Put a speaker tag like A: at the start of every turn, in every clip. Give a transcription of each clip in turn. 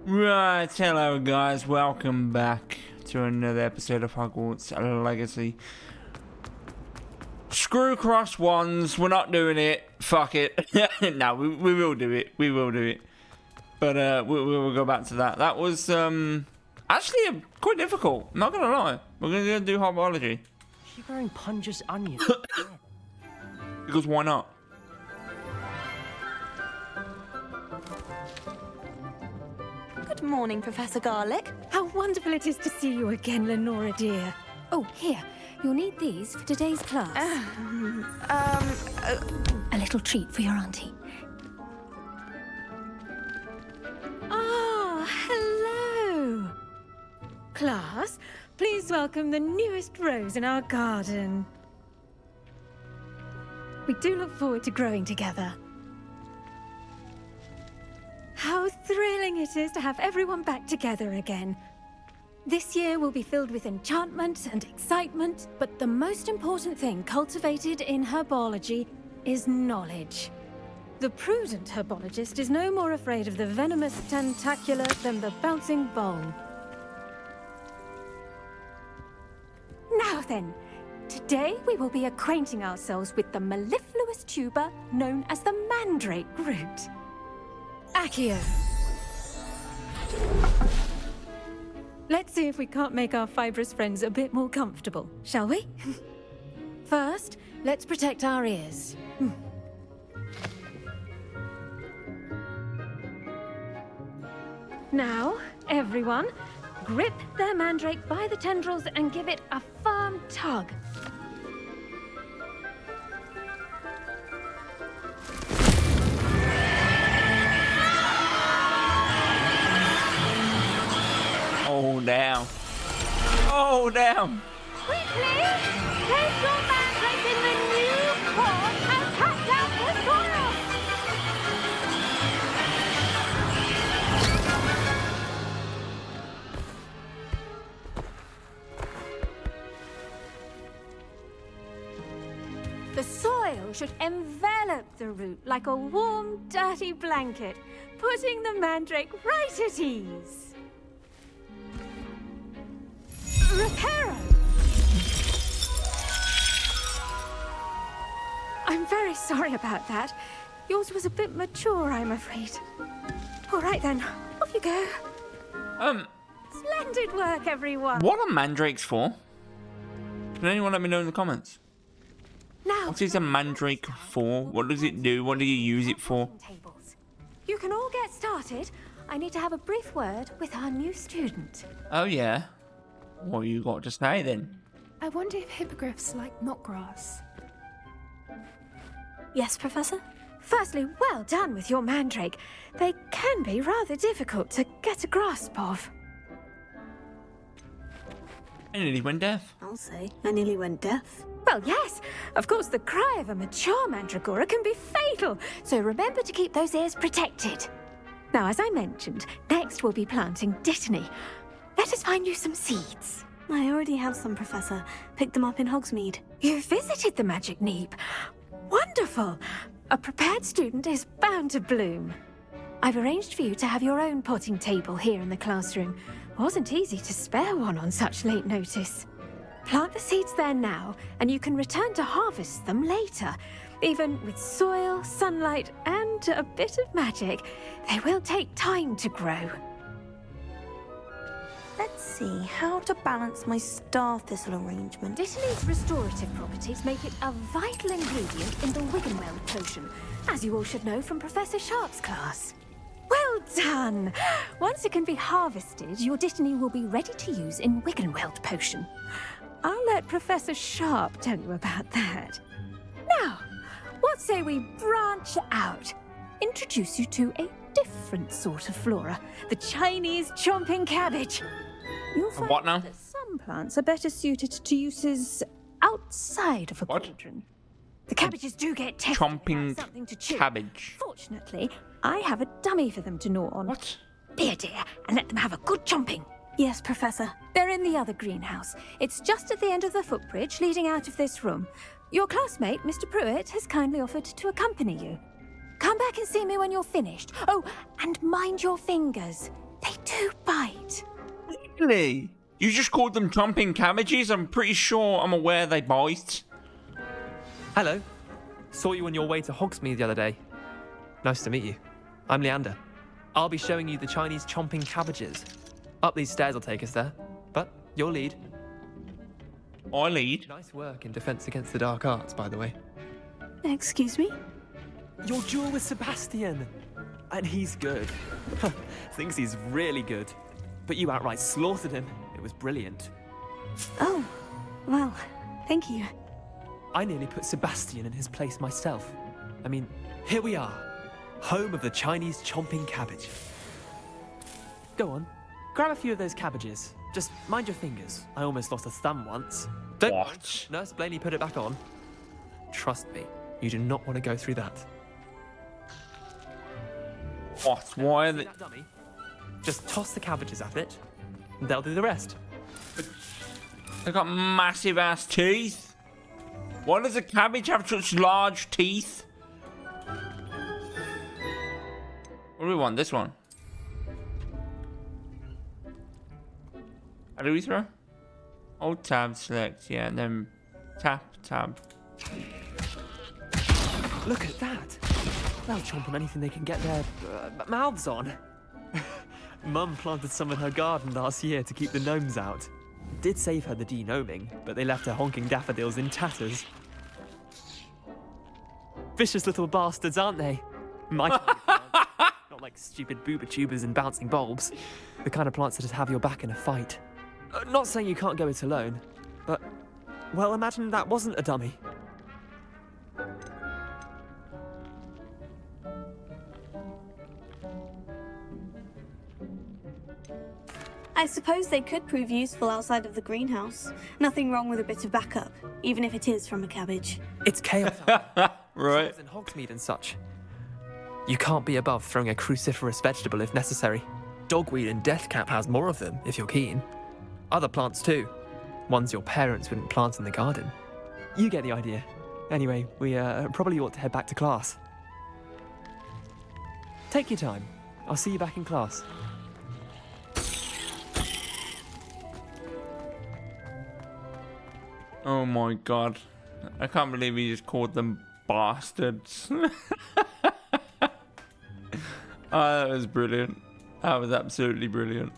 A: Right, hello guys, welcome back to another episode of Hogwarts Legacy. Screw cross ones, we're not doing it, fuck it. No, we will do it, But we'll go back to that. That was actually quite difficult, not gonna lie. We're gonna do hot biology.
B: She's wearing Punja's onions.
A: Because why not?
C: Good morning, Professor Garlick.
D: How wonderful it is to see you again, Lenora dear. Oh, here. You'll need these for today's class. A little treat for your auntie. Ah, hello. Class, please welcome the newest rose in our garden. We do look forward to growing together. How thrilling it is to have everyone back together again. This year will be filled with enchantment and excitement, but the most important thing cultivated in herbology is knowledge. The prudent herbologist is no more afraid of the venomous tentacular than the bouncing bowl. Now then, today we will be acquainting ourselves with the mellifluous tuber known as the mandrake root. Accio. Let's see if we can't make our fibrous friends a bit more comfortable, shall we? First, let's protect our ears. Now, everyone, grip their mandrake by the tendrils and give it a firm tug.
A: Oh, damn. Oh, damn.
D: Quickly, take your mandrake in the new pot and cut down the soil! The soil should envelop the root like a warm, dirty blanket, putting the mandrake right at ease. Reparo! I'm very sorry about that. Yours was a bit mature, I'm afraid. All right then, off you go. Splendid work, everyone.
A: What are mandrakes for? Can anyone let me know in the comments?
D: Now,
A: What is a mandrake for? What does it do? What do you use it for?
D: tables. You can all get started. I need to have a brief word with our new student.
A: Oh, yeah. What you got to say then?
E: I wonder if hippogriffs like knotgrass.
C: Yes, Professor?
D: Firstly, well done with your mandrake. They can be rather difficult to get a grasp of.
A: I nearly went deaf.
C: I'll say. I nearly went deaf.
D: Well, yes. Of course, the cry of a mature mandragora can be fatal, so remember to keep those ears protected. Now, as I mentioned, next we'll be planting dittany. Let us find you some seeds.
C: I already have some, Professor. Picked them up in Hogsmeade.
D: You visited the Magic Neep. Wonderful! A prepared student is bound to bloom. I've arranged for you to have your own potting table here in the classroom. Wasn't easy to spare one on such late notice. Plant the seeds there now, and you can return to harvest them later. Even with soil, sunlight, and a bit of magic, they will take time to grow.
C: Let's see, how to balance my star thistle arrangement.
D: Dittany's restorative properties make it a vital ingredient in the Wiggenweld potion, as you all should know from Professor Sharp's class. Well done! Once it can be harvested, your dittany will be ready to use in Wiggenweld potion. I'll let Professor Sharp tell you about that. Now, what say we branch out? Introduce you to a different sort of flora, the Chinese chomping cabbage. You'll find
A: What now?
D: that some plants are better suited to uses outside of a
A: What?
D: cauldron. The cabbages do get tested
A: Chomping
D: without something to chew.
A: cabbage.
D: Fortunately, I have a dummy for them to gnaw on.
A: What?
D: Here, dear, and let them have a good chomping.
C: Yes, Professor.
D: They're in the other greenhouse. It's just at the end of the footbridge leading out of this room. Your classmate, Mr. Pruitt, has kindly offered to accompany you. Come back and see me when you're finished. Oh, and mind your fingers. They do bite.
A: Really? You just called them chomping cabbages? I'm pretty sure I'm aware they bite.
F: Hello. Saw you on your way to Hogsmeade the other day. Nice to meet you. I'm Leander. I'll be showing you the Chinese chomping cabbages. Up these stairs will take us there, but you'll lead.
A: I lead.
F: Nice work in Defense Against the Dark Arts, by the way.
C: Excuse me?
F: Your duel with Sebastian! And he's good. Thinks he's really good. But you outright slaughtered him. It was brilliant.
C: Oh, well, thank you.
F: I nearly put Sebastian in his place myself. I mean, here we are. Home of the Chinese chomping cabbage. Go on. Grab a few of those cabbages. Just mind your fingers. I almost lost a thumb once. Don't worry.
A: What?
F: Nurse Blaney put it back on. Trust me, you do not want to go through that.
A: What? Why are
F: See
A: they...
F: that dummy? Just toss the cabbages at it, and they'll do the rest.
A: They got massive ass teeth. Why does a cabbage have such large teeth? What do we want? This one. How do we throw? Hold tab, select, yeah, and then tap, tab.
F: Look at that. They'll chomp on anything they can get their mouths on. Mum planted some in her garden last year to keep the gnomes out. Did save her the de-gnoming, but they left her honking daffodils in tatters. Vicious little bastards, aren't they? My kind of plants. Not like stupid booba tubers and bouncing bulbs. The kind of plants that just have your back in a fight. Not saying you can't go it alone, but, well, imagine that wasn't a dummy.
C: I suppose they could prove useful outside of the greenhouse. Nothing wrong with a bit of backup, even if it is from a cabbage.
F: It's chaos.
A: Right.
F: In Hogsmeade and such. You can't be above throwing a cruciferous vegetable if necessary. Dogweed and deathcap has more of them, if you're keen. Other plants too. Ones your parents wouldn't plant in the garden. You get the idea. Anyway, we probably ought to head back to class. Take your time. I'll see you back in class.
A: Oh my god. I can't believe he just called them bastards. Oh, that was brilliant. That was absolutely brilliant.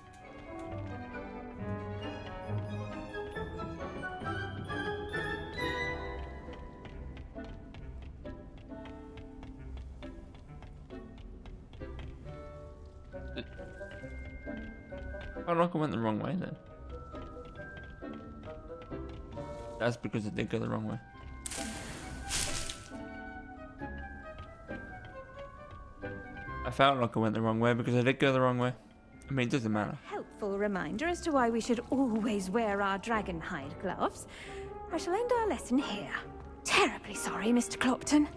A: Oh, look, I went the wrong way then. That's because it did go the wrong way. I felt like I went the wrong way because I did go the wrong way. I mean, it doesn't matter.
D: Helpful reminder as to why we should always wear our dragon hide gloves. I shall end our lesson here. Terribly sorry, Mr. Clopton.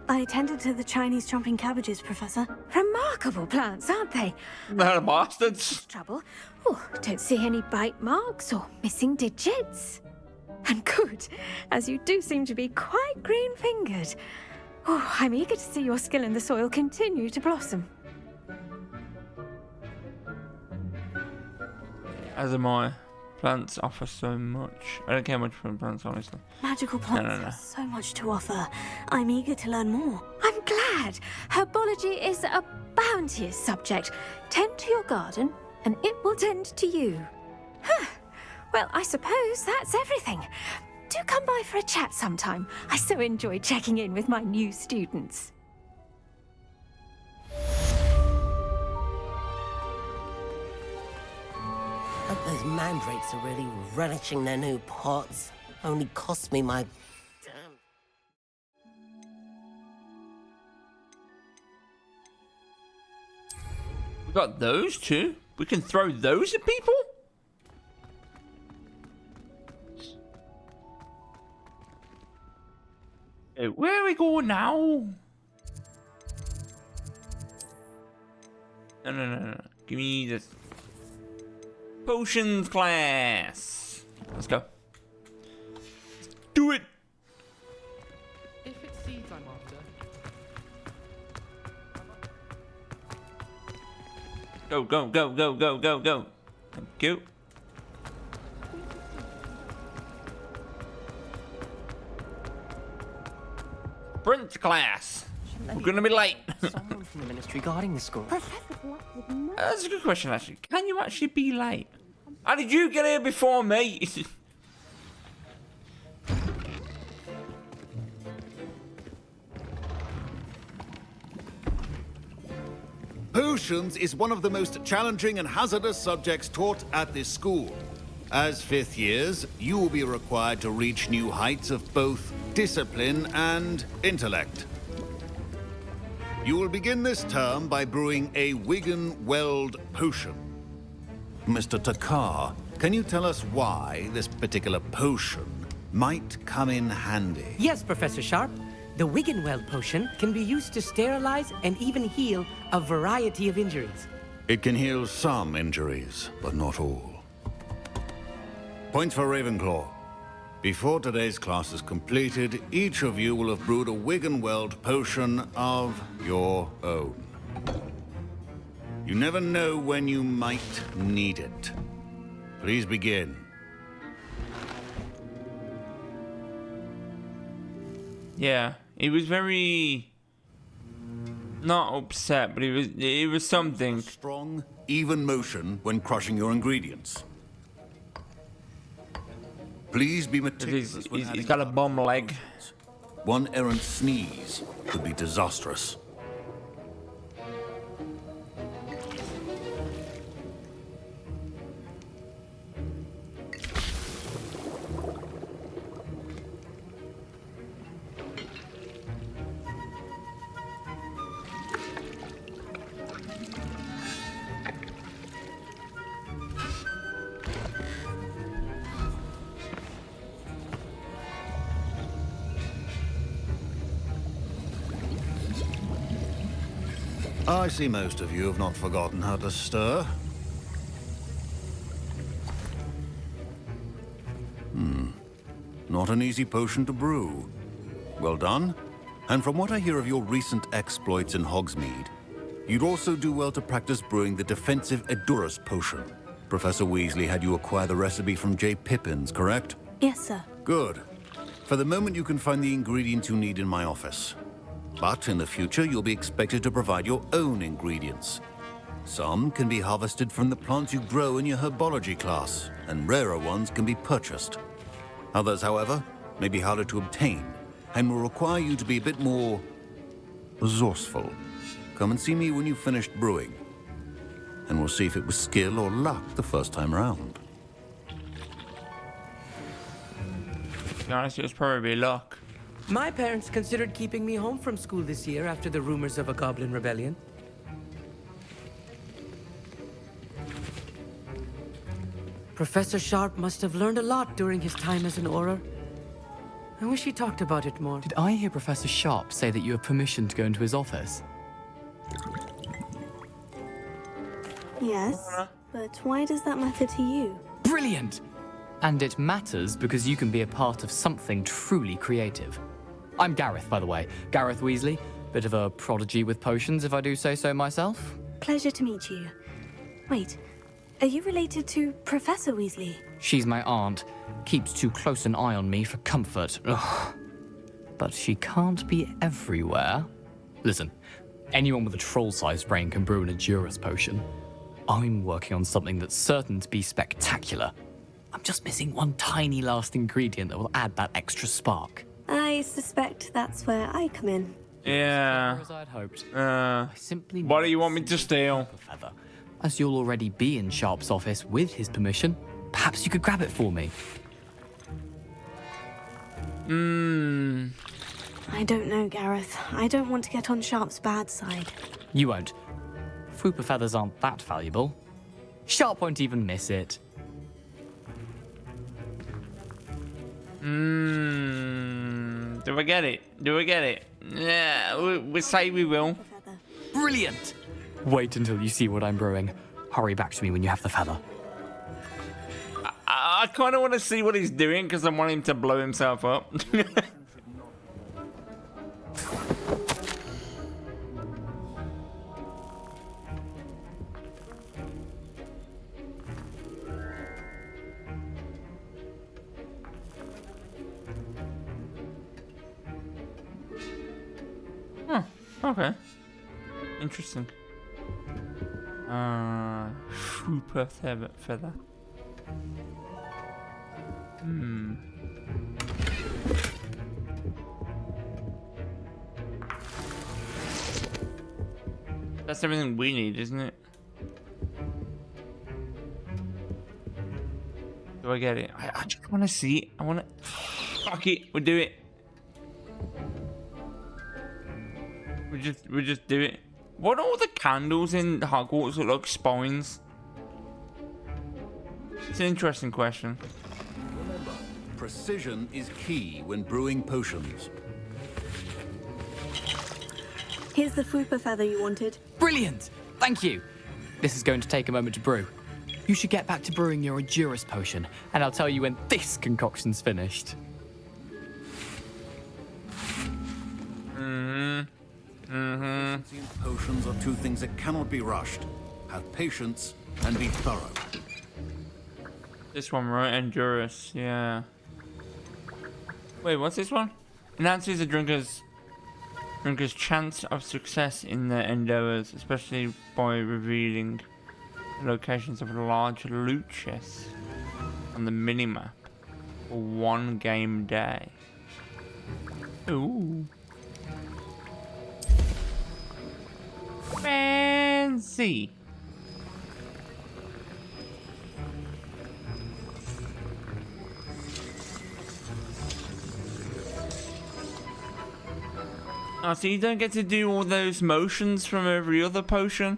C: I attended to the Chinese chomping cabbages, Professor.
D: Remarkable plants, aren't they?
A: They're bastards.
D: Trouble. Oh, don't see any bite marks or missing digits. And good, as you do seem to be quite green-fingered. Oh, I'm eager to see your skill in the soil continue to blossom.
A: As am I. Plants offer so much. I don't care much for plants, honestly.
C: Magical plants
A: No.
C: have so much to offer. I'm eager to learn more.
D: I'm glad. Herbology is a bounteous subject. Tend to your garden, and it will tend to you. Huh. Well, I suppose that's everything. Do come by for a chat sometime. I so enjoy checking in with my new students.
G: Hope those mandrakes are really relishing their new pots. Only cost me my... damn...
A: We got those two. We can throw those at people? Okay, where are we going now? No. Give me this. Potions class. Let's go. Let's do it.
F: If it's seeds I'm after...
A: Go, go, go, go, go, go, go. Thank you. Sprint class. We're gonna be late.
B: Someone from the ministry guarding the school.
A: That's a good question, actually. Can you actually be late? How did you get here before me?
H: Potions is one of the most challenging and hazardous subjects taught at this school. As fifth years, you will be required to reach new heights of both discipline and intellect. You will begin this term by brewing a Wiggenweld potion. Mr. Takar, can you tell us why this particular potion might come in handy?
I: Yes, Professor Sharp. The Wiggenweld potion can be used to sterilize and even heal a variety of injuries.
H: It can heal some injuries, but not all. Points for Ravenclaw. Before today's class is completed, each of you will have brewed a Wiggenweld potion of your own. You never know when you might need it. Please begin.
A: Yeah, he was very not upset, but it was something.
H: Strong, even motion when crushing your ingredients. Please be meticulous when
A: He's got a bum leg.
H: One errant sneeze could be disastrous. I see most of you have not forgotten how to stir. Not an easy potion to brew. Well done. And from what I hear of your recent exploits in Hogsmeade, you'd also do well to practice brewing the defensive Edurus potion. Professor Weasley had you acquire the recipe from J. Pippin's, correct?
C: Yes, sir.
H: Good. For the moment, you can find the ingredients you need in my office. But in the future, you'll be expected to provide your own ingredients. Some can be harvested from the plants you grow in your herbology class, and rarer ones can be purchased. Others, however, may be harder to obtain, and will require you to be a bit more resourceful. Come and see me when you've finished brewing, and we'll see if it was skill or luck the first time round.
A: To be honest, it was probably luck.
I: My parents considered keeping me home from school this year after the rumors of a goblin rebellion. Professor Sharp must have learned a lot during his time as an Auror. I wish he talked about it more.
B: Did I hear Professor Sharp say that you have permission to go into his office?
C: Yes, but why does that matter to you?
B: Brilliant! And it matters because you can be a part of something truly creative. I'm Gareth, by the way. Gareth Weasley. Bit of a prodigy with potions, if I do say so myself.
C: Pleasure to meet you. Wait, are you related to Professor Weasley?
B: She's my aunt. Keeps too close an eye on me for comfort. Ugh. But she can't be everywhere. Listen, anyone with a troll-sized brain can brew an Edurus potion. I'm working on something that's certain to be spectacular. I'm just missing one tiny last ingredient that will add that extra spark.
C: I suspect that's where I come in.
A: Yeah.
B: As I'd hoped.
A: Uh,
B: I simply
A: what do you want me to steal?
B: Feather. As you'll already be in Sharp's office with his permission, perhaps you could grab it for me.
C: I don't know, Gareth. I don't want to get on Sharp's bad side.
B: You won't. Fupa feathers aren't that valuable. Sharp won't even miss it.
A: Do I get it? Do I get it? Yeah, we say we will.
B: Brilliant! Wait until you see what I'm brewing. Hurry back to me when you have the feather.
A: I kind of want to see what he's doing because I want him to blow himself up. Okay. Interesting. Super feather. That's everything we need, isn't it? Do I get it? I just want to see it. I want to... Fuck it. We'll do it. We just do it. What are all the candles in Hogwarts look like spines? It's an interesting question.
H: Remember, precision is key when brewing potions.
C: Here's the Fupa feather you wanted.
B: Brilliant! Thank you. This is going to take a moment to brew. You should get back to brewing your Endurus potion, and I'll tell you when this concoction's finished.
H: Efficiency and potions are two things that cannot be rushed. Have patience and be thorough.
A: This one, right? Endurus, yeah. Wait, what's this one? Enhances a drinker's chance of success in their endeavors, especially by revealing the locations of large loot chests on the minimap for one game day. Ooh. Fancy. Oh, so you don't get to do all those motions from every other potion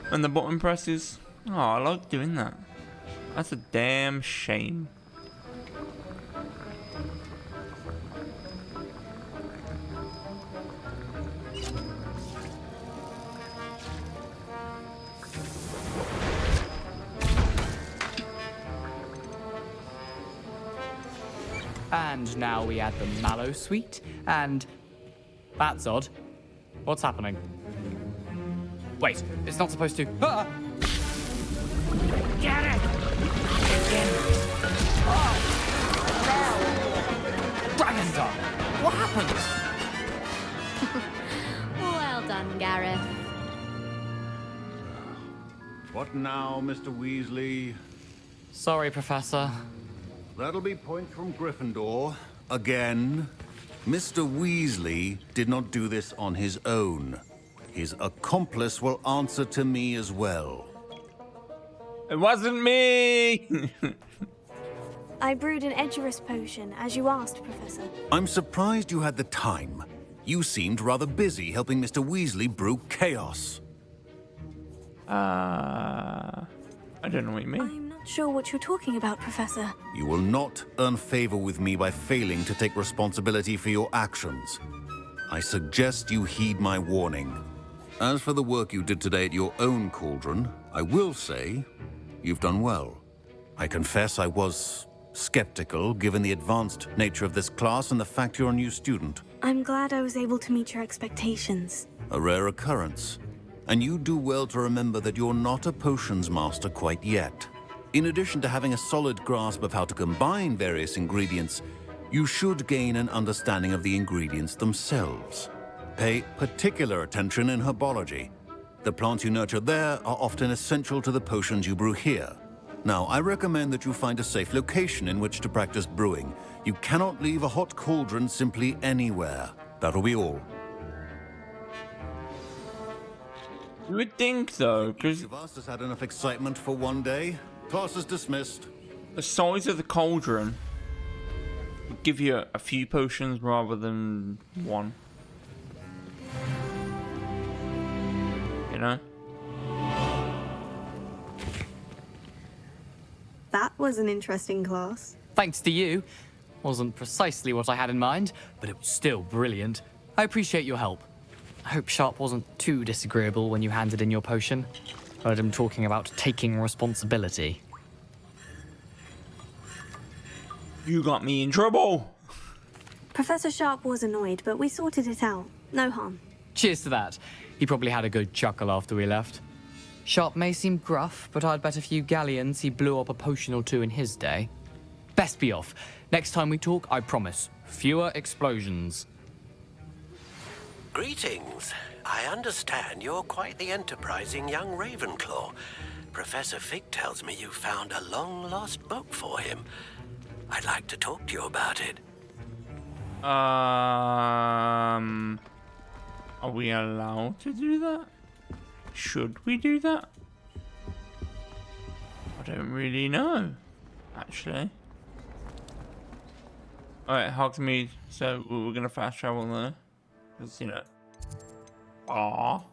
A: when the button presses? Oh, I like doing that. That's a damn shame.
B: And now we add the mallow sweet, and that's odd. What's happening? Wait, it's not supposed to. Ah! Get it! Oh! No! Dragon Dog! What happened?
J: Well done, Gareth.
H: What now, Mr. Weasley?
B: Sorry, Professor.
H: That'll be point from Gryffindor. Again. Mr. Weasley did not do this on his own. His accomplice will answer to me as well.
A: It wasn't me!
C: I brewed an Edgerus potion, as you asked, Professor.
H: I'm surprised you had the time. You seemed rather busy helping Mr. Weasley brew chaos.
A: I don't know what you mean.
C: I'm not sure what you're talking about, Professor.
H: You will not earn favor with me by failing to take responsibility for your actions. I suggest you heed my warning. As for the work you did today at your own cauldron, I will say you've done well. I confess I was skeptical, given the advanced nature of this class and the fact you're a new student.
C: I'm glad I was able to meet your expectations.
H: A rare occurrence. And you do well to remember that you're not a potions master quite yet. In addition to having a solid grasp of how to combine various ingredients, you should gain an understanding of the ingredients themselves. Pay particular attention in herbology. The plants you nurture there are often essential to the potions you brew here. Now, I recommend that you find a safe location in which to practice brewing. You cannot leave a hot cauldron simply anywhere. That'll be all.
A: You would think, though, because
H: Each of us has had enough excitement for one day. Class is dismissed.
A: the size of the cauldron would give you a few potions rather than one. You know?
C: That was an interesting class.
B: Thanks to you. Wasn't precisely what I had in mind, but it was still brilliant. I appreciate your help. I hope Sharp wasn't too disagreeable when you handed in your potion. Heard him talking about taking responsibility.
A: You got me in trouble.
C: Professor Sharp was annoyed, but we sorted it out. No harm.
B: Cheers to that. He probably had a good chuckle after we left. Sharp may seem gruff, but I'd bet a few galleons he blew up a potion or two in his day. Best be off. Next time we talk, I promise, fewer explosions.
K: Greetings. I understand you're quite the enterprising young Ravenclaw. Professor Fig tells me you found a long-lost book for him. I'd like to talk to you about it.
A: Are we allowed to do that? Should we do that? I don't really know, actually. Alright, Hogsmeade. So we're gonna fast travel there. Because, you know. Aww.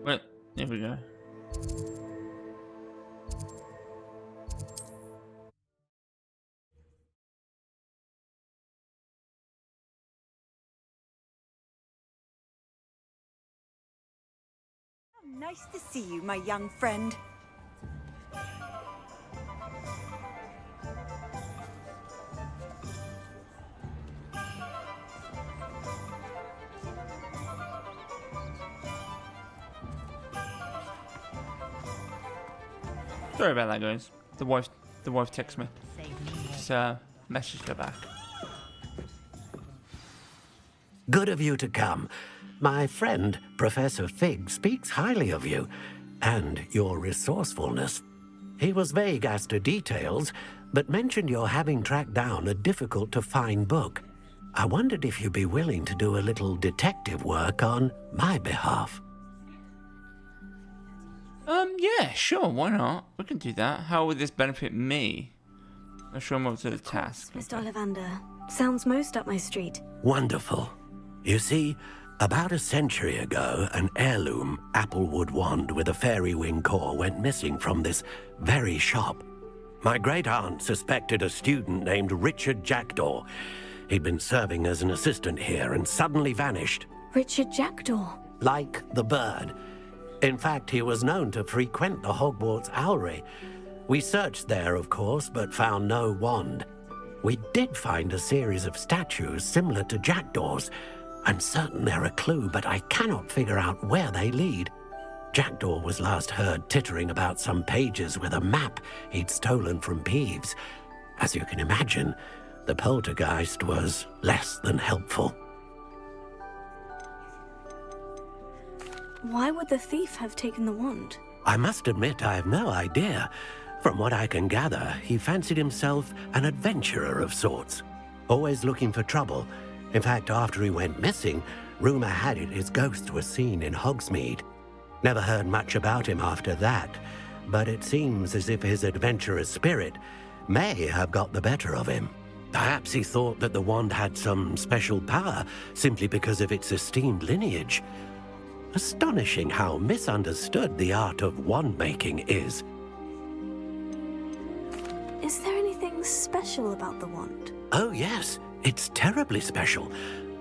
A: Wait, here we go.
L: Nice to see you, my young friend.
A: Sorry about that, guys. The wife texted me. So messaged her back.
K: Good of you to come. My friend, Professor Fig, speaks highly of you and your resourcefulness. He was vague as to details, but mentioned your having tracked down a difficult-to-find book. I wondered if you'd be willing to do a little detective work on my behalf.
A: Yeah, sure, why not? We can do that. How would this benefit me? I'll show him up to the task.
C: Mr. Ollivander. Sounds most up my street.
K: Wonderful. You see, about a century ago, an heirloom applewood wand with a fairy wing core went missing from this very shop. My great-aunt suspected a student named Richard Jackdaw. He'd been serving as an assistant here and suddenly vanished.
C: Richard Jackdaw?
K: Like the bird. In fact, he was known to frequent the Hogwarts Owlery. We searched there, of course, but found no wand. We did find a series of statues similar to Jackdaw's. I'm certain they're a clue, but I cannot figure out where they lead. Jackdaw was last heard tittering about some pages with a map he'd stolen from Peeves. As you can imagine, the poltergeist was less than helpful.
C: Why would the thief have taken the wand?
K: I must admit I have no idea. From what I can gather, he fancied himself an adventurer of sorts, always looking for trouble. In fact, after he went missing, rumor had it his ghost was seen in Hogsmeade. Never heard much about him after that, but it seems as if his adventurous spirit may have got the better of him. Perhaps he thought that the wand had some special power simply because of its esteemed lineage. Astonishing how misunderstood the art of wand-making is.
C: Is there anything special about the wand?
K: Oh yes, it's terribly special.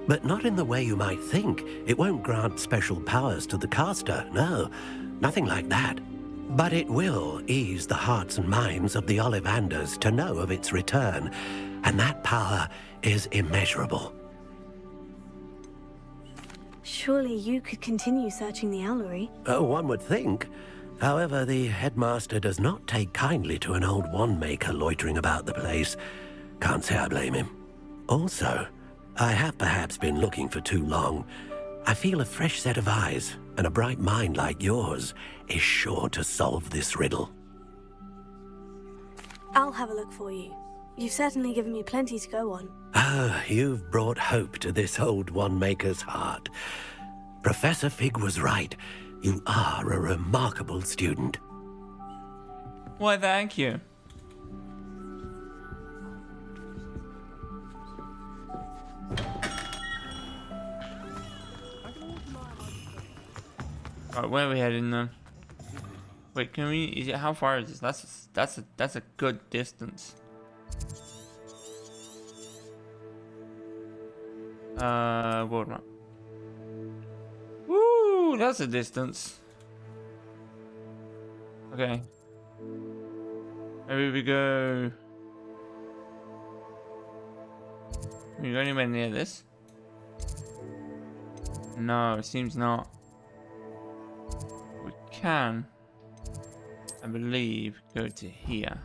K: But not in the way you might think. It won't grant special powers to the caster, no. Nothing like that. But it will ease the hearts and minds of the Ollivanders to know of its return. And that power is immeasurable.
C: Surely you could continue searching the Owlery.
K: Oh, one would think. However, the headmaster does not take kindly to an old wand-maker loitering about the place. Can't say I blame him. Also, I have perhaps been looking for too long. I feel a fresh set of eyes, and a bright mind like yours is sure to solve this riddle.
C: I'll have a look for you. You've certainly given me plenty to go on.
K: Ah, you've brought hope to this old wand-maker's heart. Professor Fig was right. You are a remarkable student.
A: Why, thank you. Alright, where are we heading then? Wait, can we? Is it? How far is this? That's a good distance. World map. Woo, that's a distance. Okay. Maybe we go. Can we go anywhere near this? No, it seems not. We can. I believe go to here.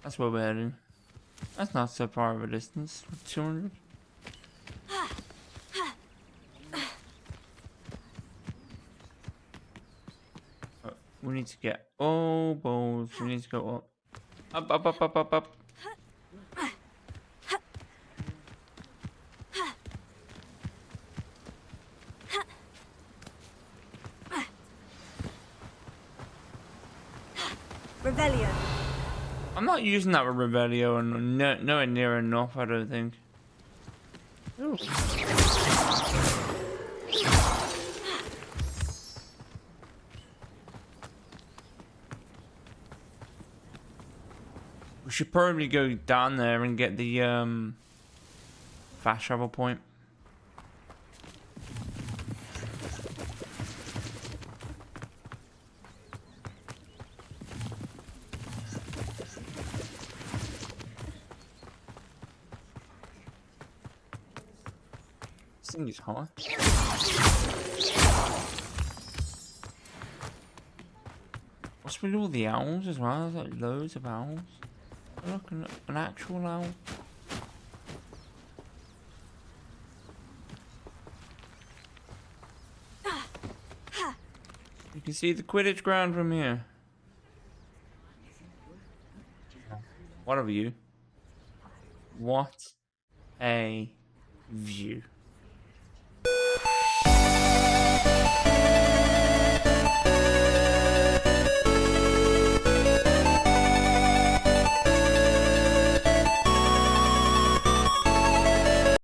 A: That's where we're heading. That's not so far of a distance. 200. We need to get all balls. We need to go up. Up, up, up, up, up, up.
L: Revelio.
A: I'm not using that with Revelio and nowhere near enough, I don't think. Ooh. We should probably go down there and get the fast travel point. This thing is hot. What's with all the owls as well? There's like loads of owls. Look, an actual owl. You can see the Quidditch ground from here. What a view. What a view.